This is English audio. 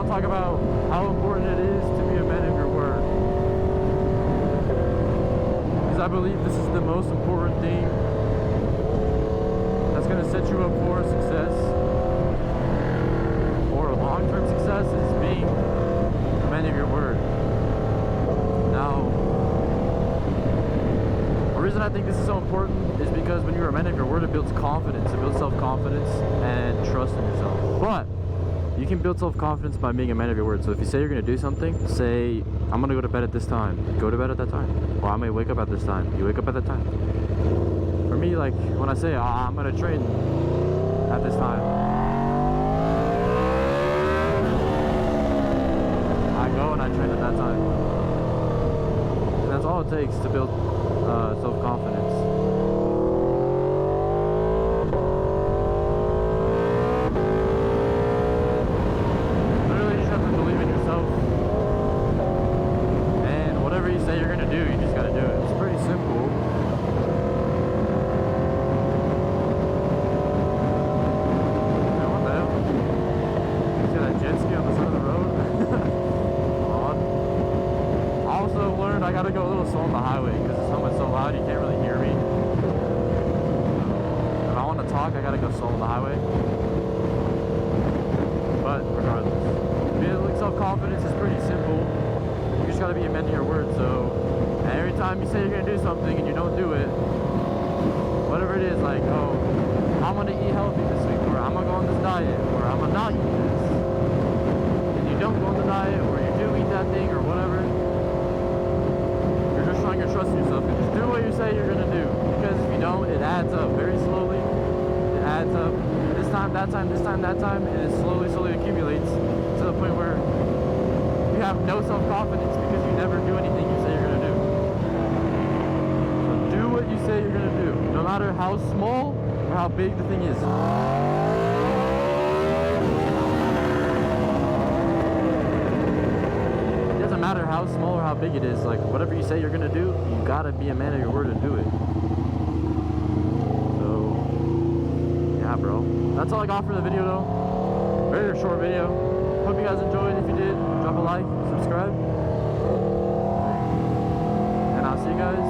talk about how important it is to be a man of your word. Because I believe this is the most important thing that's going to set you up for success, or long-term success, is being a man of your word. Now, the reason I think this is so important is because when you're a man of your word, it builds confidence, it builds self-confidence and trust in yourself. But you can build self-confidence by being a man of your word. So if you say you're going to do something, say, I'm going to go to bed at this time. Go to bed at that time. Or I may wake up at this time. You wake up at that time. For me, like, when I say, I'm going to train at this time, I go and I train at that time. And that's all it takes to build self-confidence. Literally, you just have to believe in yourself. And whatever you say you're going to do, you just got to do it. It's pretty simple. What the hell? He's got a jet ski on the side of the road. I also learned I gotta go a little slow on the highway because this helmet's so loud you can't really hear me. If I want to talk, I gotta go slow on the highway. But regardless, building self-confidence is pretty simple. You just gotta be a man of your word. So every time you say you're gonna do something and you don't do it, whatever it is, like, oh, I'm gonna eat healthy this week, or I'm gonna go on this diet, or I'm gonna not eat this, and you don't go on the diet, or you do eat that thing, or whatever, showing your trust in yourself, and just do what you say you're gonna do, because if you don't, it adds up very slowly. It adds up this time, that time, this time, that time, and it slowly accumulates to the point where you have no self-confidence because you never do anything you say you're gonna do. So do what you say you're gonna do, no matter how small or how big the thing is. No matter how small or how big it is, like, whatever you say you're gonna do, you gotta be a man of your word and do it. So yeah, bro, that's all I got for the video though. Very short video. Hope you guys enjoyed. If you did, drop a like, subscribe, and I'll see you guys